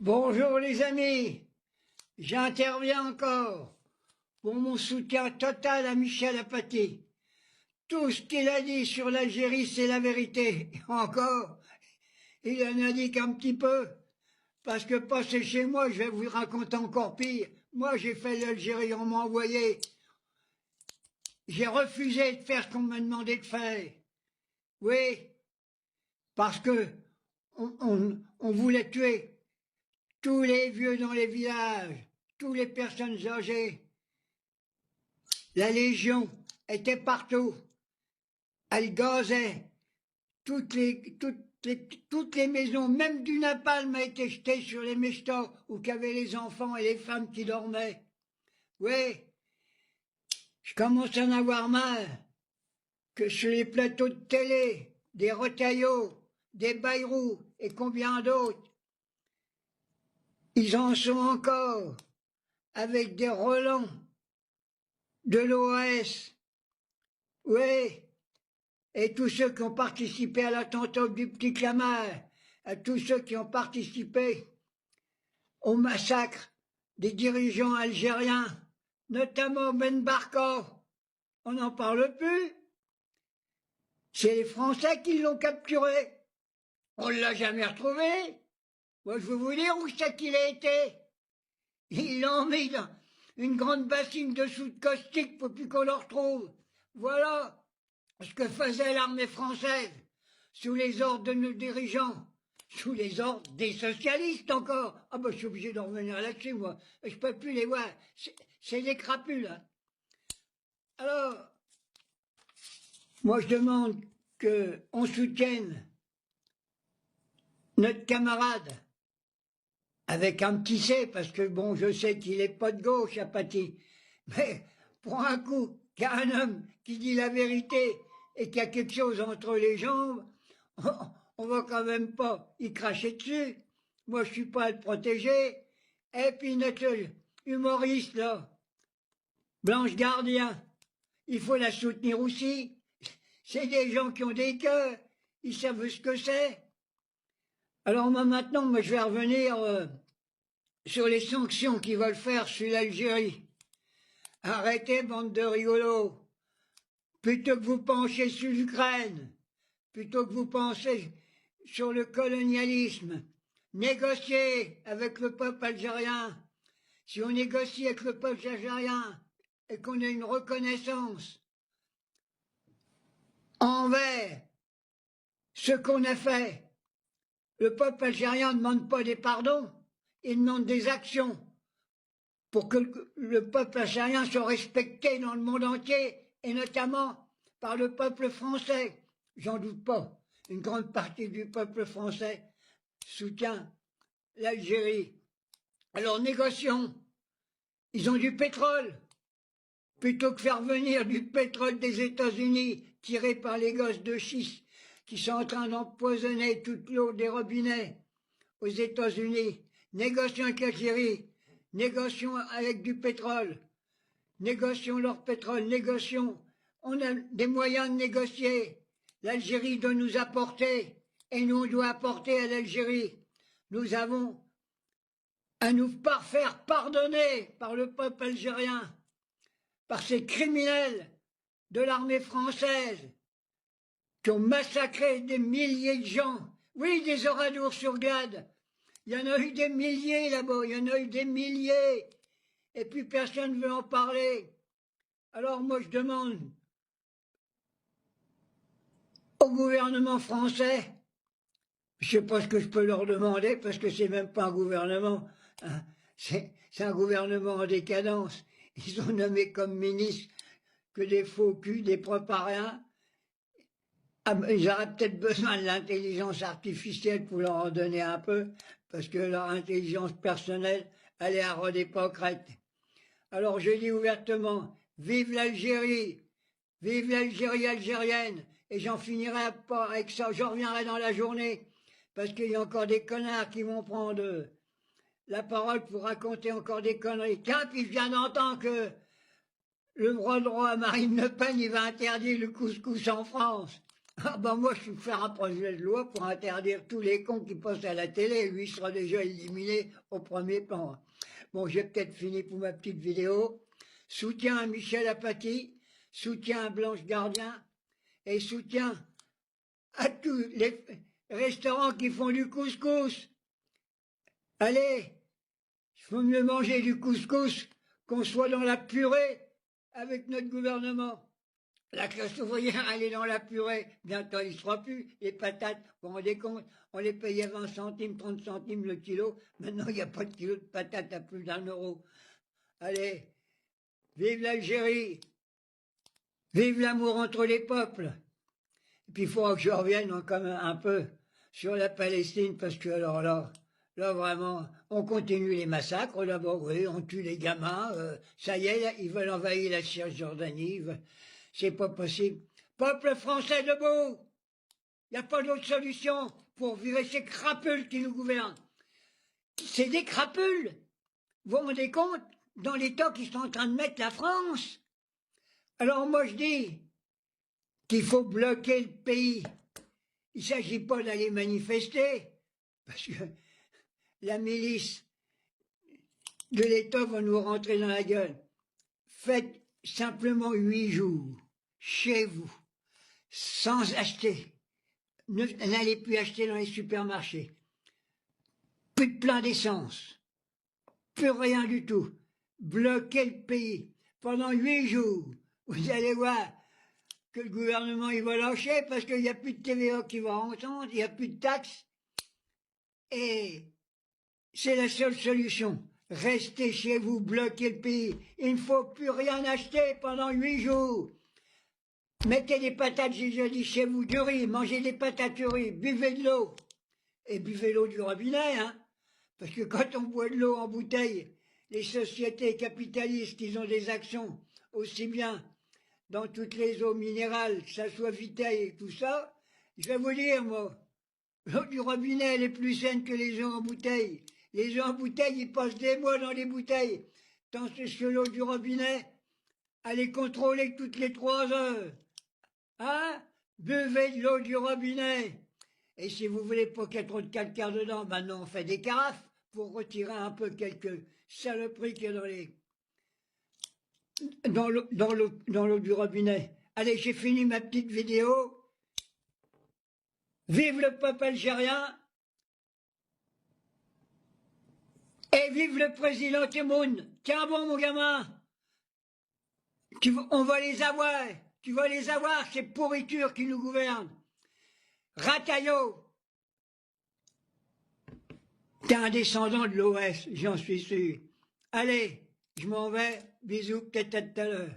Bonjour les amis, j'interviens encore pour mon soutien total à Michel Apathy. Tout ce qu'il a dit sur l'Algérie, c'est la vérité. Encore, il en a dit qu'un petit peu, parce que passez chez moi, je vais vous raconter encore pire. Moi, j'ai fait l'Algérie, on m'a envoyé. J'ai refusé de faire ce qu'on m'a demandé de faire. Oui, parce que on voulait tuer tous les vieux dans les villages, toutes les personnes âgées. La Légion était partout. Elle gazait. Toutes les maisons, même du napalm a été jeté sur les mestors où qu'avaient les enfants et les femmes qui dormaient. Oui, je commence à en avoir marre que sur les plateaux de télé, des Retailleau, des Bayrou et combien d'autres, ils en sont encore avec des Roland de l'OAS. Oui, et tous ceux qui ont participé à l'attentat du Petit Clamart, à tous ceux qui ont participé au massacre des dirigeants algériens, notamment Ben Barka. On n'en parle plus. C'est les Français qui l'ont capturé. On ne l'a jamais retrouvé. Moi, je veux vous dire où c'est qu'il a été. Ils l'ont mis dans une grande bassine de soude caustique pour plus qu'on le retrouve. Voilà ce que faisait l'armée française, sous les ordres de nos dirigeants, sous les ordres des socialistes encore. Ah ben je suis obligé d'en revenir là-dessus, moi. Je peux plus les voir. C'est des crapules. Hein. Alors, moi je demande qu'on soutienne notre camarade avec un petit C, parce que bon, je sais qu'il n'est pas de gauche, Apathy. Mais pour un coup, qu'il y a un homme qui dit la vérité et qu'il y a quelque chose entre les jambes, on va quand même pas y cracher dessus. Moi, je suis pas à le protéger. Et puis notre humoriste, là, Blanche Gardien, il faut la soutenir aussi. C'est des gens qui ont des cœurs, ils savent ce que c'est. Alors moi, maintenant, je vais revenir sur les sanctions qu'ils veulent faire sur l'Algérie. Arrêtez, bande de rigolos. Plutôt que vous penchez sur l'Ukraine, plutôt que vous pensez sur le colonialisme, négociez avec le peuple algérien. Si on négocie avec le peuple algérien et qu'on a une reconnaissance envers ce qu'on a fait, le peuple algérien ne demande pas des pardons, il demande des actions pour que le peuple algérien soit respecté dans le monde entier, et notamment par le peuple français. J'en doute pas, une grande partie du peuple français soutient l'Algérie. Alors négocions, ils ont du pétrole. Plutôt que faire venir du pétrole des États-Unis tiré par les gosses de schiste qui sont en train d'empoisonner toute l'eau des robinets aux États-Unis, négocions avec l'Algérie, négocions avec du pétrole, négocions leur pétrole, négocions. On a des moyens de négocier. L'Algérie doit nous apporter, et nous on doit apporter à l'Algérie. Nous avons à nous faire pardonner par le peuple algérien, par ces criminels de l'armée française qui ont massacré des milliers de gens. Oui, des Oradour-sur-Glane. Il y en a eu des milliers là-bas, il y en a eu des milliers. Et puis personne ne veut en parler. Alors moi je demande au gouvernement français, je ne sais pas ce que je peux leur demander parce que c'est même pas un gouvernement, hein, c'est un gouvernement en décadence. Ils ont nommé comme ministre que des faux culs, des propres à rien. Ah, ils auraient peut-être besoin de l'intelligence artificielle pour leur en donner un peu, parce que leur intelligence personnelle, elle est à ras des pâquerettes. Alors je dis ouvertement, vive l'Algérie algérienne, et j'en finirai pas avec ça, j'en reviendrai dans la journée, parce qu'il y a encore des connards qui vont prendre la parole pour raconter encore des conneries. Tiens, puis je viens d'entendre que le bras droit à Marine Le Pen, il va interdire le couscous en France. Ah ben moi, je vais faire un projet de loi pour interdire tous les cons qui passent à la télé. Lui, il sera déjà éliminé au premier plan. Bon, j'ai peut-être fini pour ma petite vidéo. Soutien à Michel Apathy, soutien à Blanche Gardien et soutien à tous les restaurants qui font du couscous. Allez, il faut mieux manger du couscous qu'on soit dans la purée avec notre gouvernement. La classe ouvrière, elle est dans la purée. Bientôt, il ne sera plus. Les patates, vous vous rendez compte, on les payait 20 centimes, 30 centimes le kilo. Maintenant, il n'y a pas de kilo de patates à plus d'1 €. Allez, vive l'Algérie. Vive l'amour entre les peuples. Et puis, il faudra que je revienne quand même un peu sur la Palestine, parce que alors là vraiment, on continue les massacres. D'abord, oui, on tue les gamins. Ça y est, là, ils veulent envahir la Cisjordanie. C'est pas possible. Peuple français debout! Il n'y a pas d'autre solution pour virer ces crapules qui nous gouvernent. C'est des crapules! Vous vous rendez compte? Dans l'état qu'ils sont en train de mettre la France? Alors moi je dis qu'il faut bloquer le pays. Il ne s'agit pas d'aller manifester, parce que la milice de l'État va nous rentrer dans la gueule. Faites simplement 8 jours chez vous, sans acheter. N'allez plus acheter dans les supermarchés. Plus de plein d'essence. Plus rien du tout. Bloquez le pays pendant 8 jours. Vous allez voir que le gouvernement il va lâcher parce qu'il n'y a plus de TVA qui va entendre, il n'y a plus de taxes. Et c'est la seule solution. Restez chez vous, bloquez le pays. Il ne faut plus rien acheter pendant 8 jours. Mettez des patates, j'ai déjà dit, chez vous, du riz, mangez des patates du riz, buvez de l'eau. Et buvez l'eau du robinet, hein. Parce que quand on boit de l'eau en bouteille, les sociétés capitalistes, ils ont des actions aussi bien dans toutes les eaux minérales, que ça soit Vitaille et tout ça. Je vais vous dire, moi, l'eau du robinet, elle est plus saine que les eaux en bouteille. Les eaux en bouteille, ils passent des mois dans les bouteilles. Tandis que l'eau du robinet, elle est contrôlée toutes les 3 heures. Hein? Buvez de l'eau du robinet. Et si vous voulez pas qu'il y ait trop de calcaire dedans, maintenant on fait des carafes pour retirer un peu quelques saloperies qu'il y a dans l'eau du robinet. Allez, j'ai fini ma petite vidéo. Vive le peuple algérien. Et vive le président Tebboune. Tiens bon mon gamin. On va les avoir. Tu vas les avoir, ces pourritures qui nous gouvernent. Rataillot. T'es un descendant de l'OS, j'en suis sûr. Allez, je m'en vais. Bisous, peut-être à tout à l'heure.